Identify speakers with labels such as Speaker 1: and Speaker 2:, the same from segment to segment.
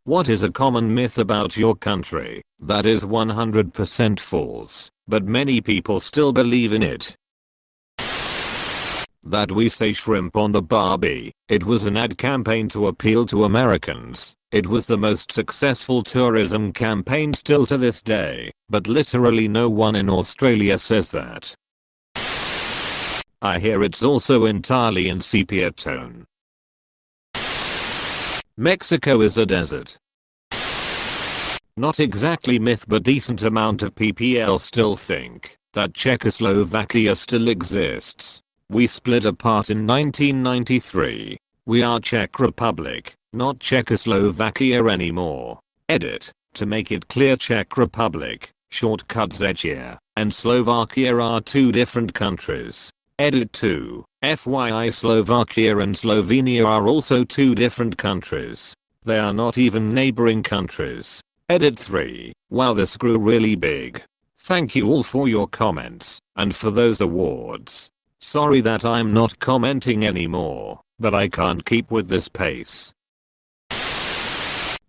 Speaker 1: What is a common myth about your country that is 100% false, but many people still believe in it? That we say shrimp on the Barbie. It was an ad campaign to appeal to Americans. It was the most successful tourism campaign still to this day, but literally no one in Australia says that. I hear it's also entirely in sepia tone. Mexico is a desert. Not exactly myth, but decent amount of PPL still think that Czechoslovakia still exists. We split apart in 1993. We are Czech Republic, not Czechoslovakia anymore. Edit. To make it clear, Czech Republic, shortcut Czechia, and Slovakia are two different countries. Edit 2. FYI, Slovakia and Slovenia are also two different countries. They are not even neighboring countries. Edit 3. Wow, this grew really big. Thank you all for your comments, and for those awards. Sorry that I'm not commenting anymore, but I can't keep with this pace.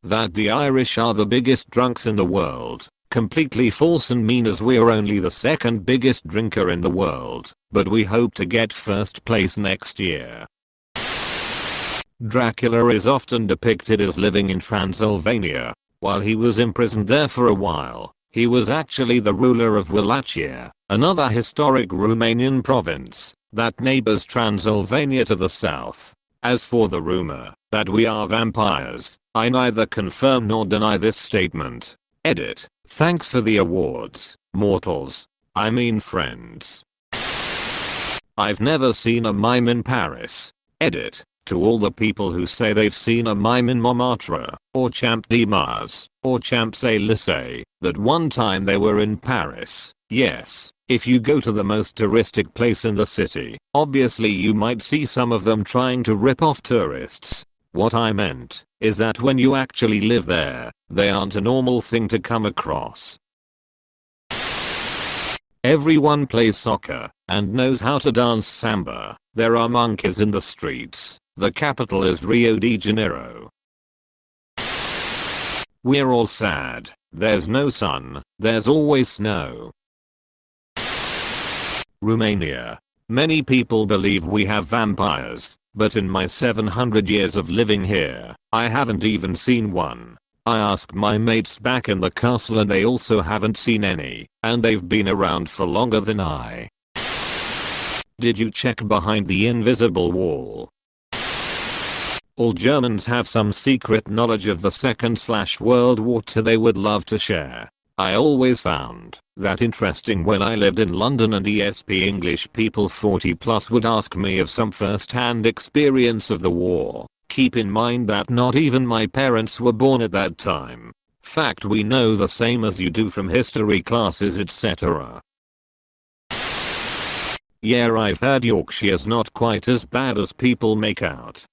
Speaker 1: That the Irish are the biggest drunks in the world. Completely false and mean, as we're only the second biggest drinker in the world, but we hope to get first place next year. Dracula is often depicted as living in Transylvania. While he was imprisoned there for a while, he was actually the ruler of Wallachia, another historic Romanian province that neighbors Transylvania to the south. As for the rumor that we are vampires, I neither confirm nor deny this statement. Edit. Thanks for the awards, mortals. I mean friends. I've never seen a mime in Paris. Edit. To all the people who say they've seen a mime in Montmartre, or Champ de Mars, or Champs-Élysées, that one time they were in Paris. Yes, if you go to the most touristic place in the city, obviously you might see some of them trying to rip off tourists. What I meant is that when you actually live there, they aren't a normal thing to come across. Everyone plays soccer and knows how to dance samba. There are monkeys in the streets. The capital is Rio de Janeiro. We're all sad. There's no sun. There's always snow. Romania. Many people believe we have vampires, but in my 700 years of living here, I haven't even seen one. I asked my mates back in the castle and they also haven't seen any, and they've been around for longer than I. Did you check behind the invisible wall? All Germans have some secret knowledge of the Second/World War II they would love to share. I always found that interesting when I lived in London and ESP English people 40 plus would ask me of some first-hand experience of the war. Keep in mind that not even my parents were born at that time. Fact we know the same as you do from history classes etc. Yeah, I've heard Yorkshire's not quite as bad as people make out.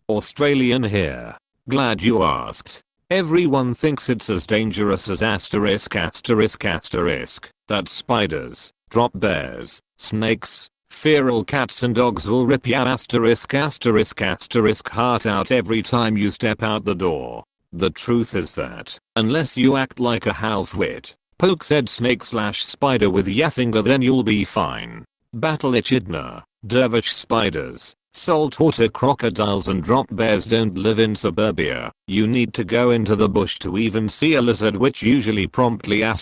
Speaker 1: Australian here. Glad you asked. Everyone thinks it's as dangerous as *****, that spiders, drop bears, snakes, feral cats and dogs will rip your ***** heart out every time you step out the door. The truth is that, unless you act like a half-wit, poke said snake/spider with your finger, then you'll be fine. Battle echidna, dervish spiders, saltwater crocodiles and drop bears don't live in suburbia. You need to go into the bush to even see a lizard, which usually promptly ***** off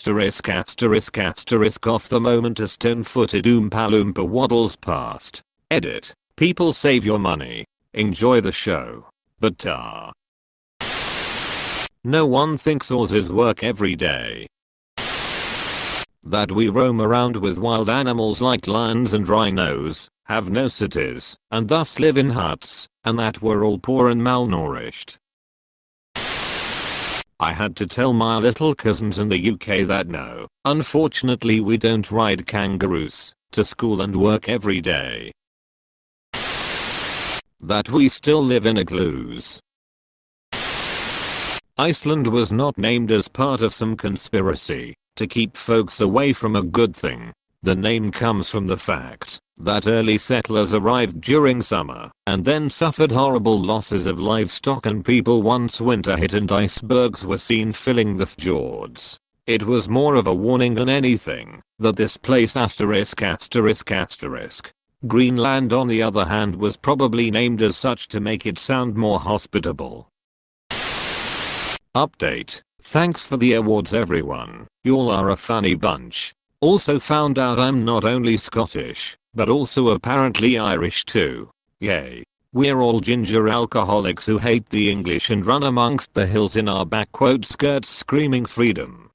Speaker 1: the moment a stone-footed Oompa Loompa waddles past. Edit. People, save your money. Enjoy the show. But no one thinks ours is work every day. That we roam around with wild animals like lions and rhinos, have no cities, and thus live in huts, and that we're all poor and malnourished. I had to tell my little cousins in the UK that no, unfortunately we don't ride kangaroos to school and work every day. That we still live in igloos. Iceland was not named as part of some conspiracy to keep folks away from a good thing. The name comes from the fact that early settlers arrived during summer and then suffered horrible losses of livestock and people once winter hit and icebergs were seen filling the fjords. It was more of a warning than anything that this place asterisk. Greenland on the other hand was probably named as such to make it sound more hospitable. Update. Thanks for the awards everyone. Y'all are a funny bunch. Also found out I'm not only Scottish, but also apparently Irish too. Yay. We're all ginger alcoholics who hate the English and run amongst the hills in our backquote skirts screaming freedom.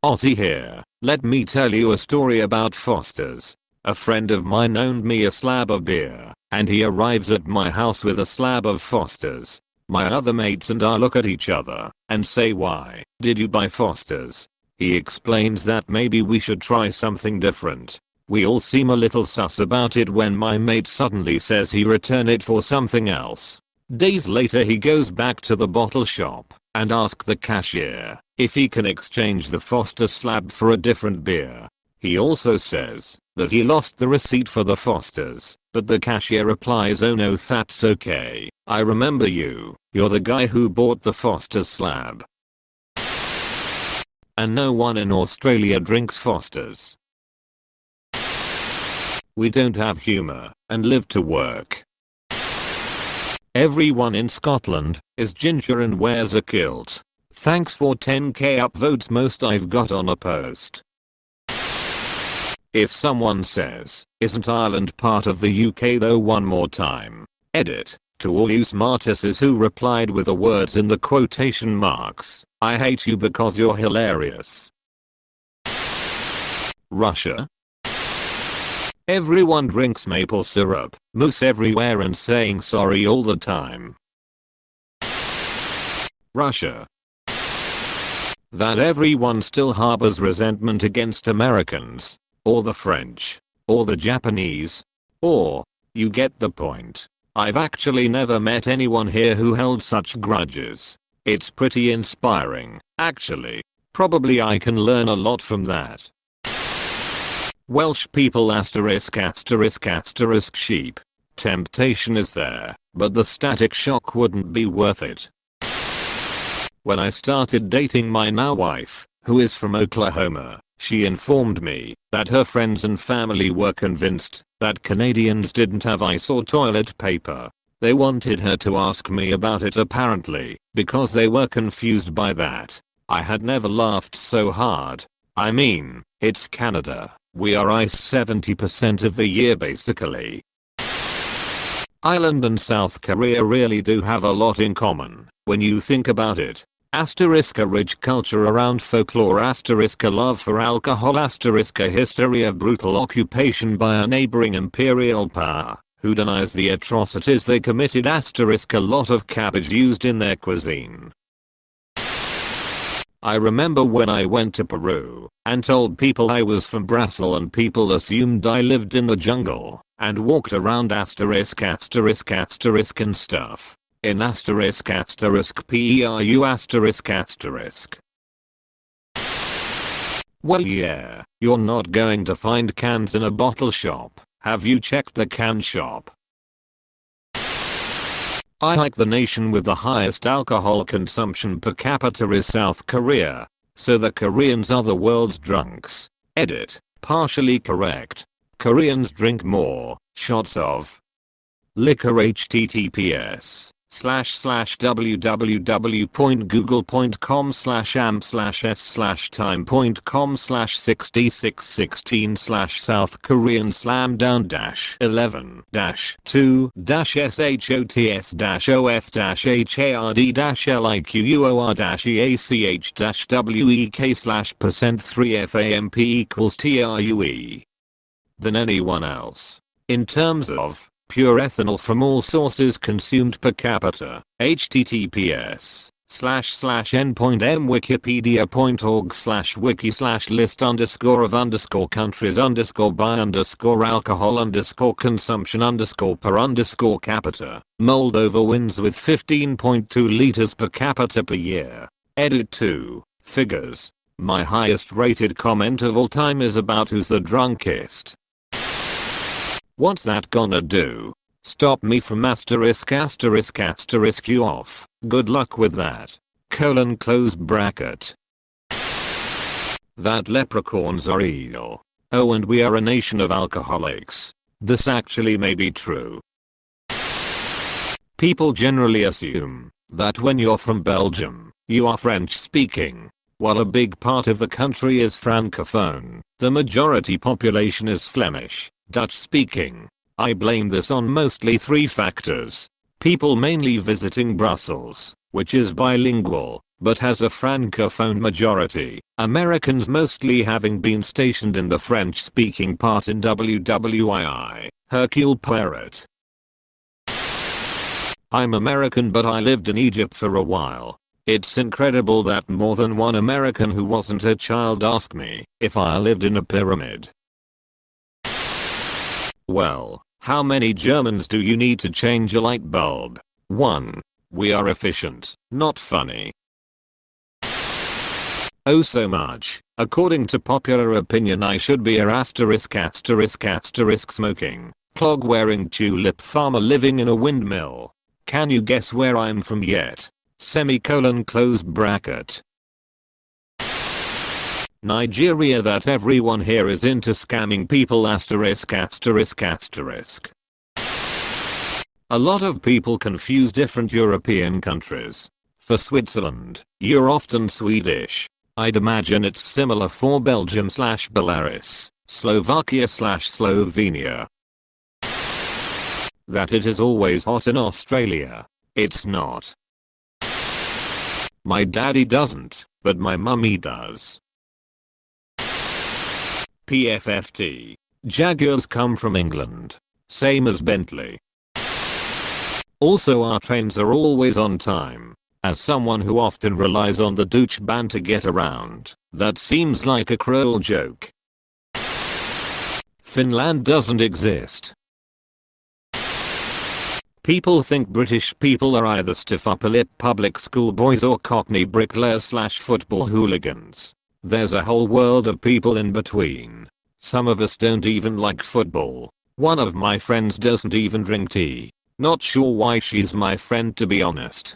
Speaker 1: Ozzy here. Let me tell you a story about Foster's. A friend of mine owned me a slab of beer, and he arrives at my house with a slab of Foster's. My other mates and I look at each other and say, "Why did you buy Foster's?" He explains that maybe we should try something different. We all seem a little sus about it when my mate suddenly says he return it for something else. Days later he goes back to the bottle shop and asks the cashier if he can exchange the Foster slab for a different beer. He also says that he lost the receipt for the Fosters, but the cashier replies, "Oh no, that's okay. I remember you. You're the guy who bought the Foster slab." And no one in Australia drinks Fosters. We don't have humor and live to work. Everyone in Scotland is ginger and wears a kilt. Thanks for 10k upvotes, most I've got on a post. If someone says, "Isn't Ireland part of the UK though?" one more time. Edit. To all you smartasses who replied with the words in the quotation marks, I hate you because you're hilarious. Russia. Everyone drinks maple syrup, mousse everywhere and saying sorry all the time. Russia. That everyone still harbors resentment against Americans, or the French, or the Japanese, or, you get the point. I've actually never met anyone here who held such grudges. It's pretty inspiring, actually. Probably I can learn a lot from that. Welsh people sheep. Temptation is there, but the static shock wouldn't be worth it. When I started dating my now wife, who is from Oklahoma, she informed me that her friends and family were convinced that Canadians didn't have ice or toilet paper. They wanted her to ask me about it apparently, because they were confused by that. I had never laughed so hard. I mean, it's Canada. We are ice 70% of the year basically. Ireland and South Korea really do have a lot in common when you think about it. Asterisk a rich culture around folklore, asterisk a love for alcohol, asterisk a history of brutal occupation by a neighboring imperial power who denies the atrocities they committed, asterisk a lot of cabbage used in their cuisine. I remember when I went to Peru and told people I was from Brazil and people assumed I lived in the jungle and walked around asterisk and stuff. In asterisk PERU asterisk. Well yeah, you're not going to find cans in a bottle shop. Have you checked the can shop? I like the nation with the highest alcohol consumption per capita is South Korea. So the Koreans are the world's drunks. Edit. Partially correct. Koreans drink more shots of liquor. https://www.google.com/am/time.com/6616/South Korean slam down -11 -2 -SHOTS-OF-HARD-LIQUOR-EAC/%3FAMP = than anyone else. In terms of pure ethanol from all sources consumed per capita. https://n.m-wikipedia.org/wiki/list_of_countries_consumption_per_capita. Moldova wins with 15.2 liters per capita per year. Edit 2. Figures. My highest rated comment of all time is about who's the drunkest. What's that gonna do? Stop me from asterisk asterisk asterisk you off. Good luck with that. Close bracket. That leprechauns are evil. Oh, and we are a nation of alcoholics. This actually may be true. People generally assume that when you're from Belgium, you are French speaking. While a big part of the country is francophone, the majority population is Flemish, Dutch speaking. I blame this on mostly 3 factors. People mainly visiting Brussels, which is bilingual, but has a francophone majority. Americans mostly having been stationed in the French-speaking part in WWII, Hercule Poirot. I'm American, but I lived in Egypt for a while. It's incredible that more than one American who wasn't a child asked me if I lived in a pyramid. Well, how many Germans do you need to change a light bulb? 1. We are efficient, not funny. Oh, so much. According to popular opinion, I should be a asterisk asterisk asterisk smoking, clog wearing tulip farmer living in a windmill. Can you guess where I'm from yet? Close bracket. Nigeria, that everyone here is into scamming people asterisk asterisk asterisk. A lot of people confuse different European countries. For Switzerland, you're often Swedish. I'd imagine it's similar for Belgium / Belarus, Slovakia / Slovenia. That it is always hot in Australia. It's not. My daddy doesn't, but my mummy does. PFFT. Jaguars come from England. Same as Bentley. Also, our trains are always on time. As someone who often relies on the douche ban to get around, that seems like a cruel joke. Finland doesn't exist. People think British people are either stiff upper lip public school boys or cockney bricklayers / football hooligans. There's a whole world of people in between. Some of us don't even like football. One of my friends doesn't even drink tea. Not sure why she's my friend, to be honest.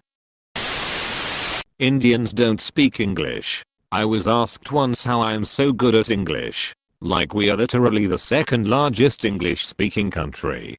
Speaker 1: Indians don't speak English. I was asked once how I am so good at English. Like we are literally the second largest English speaking country.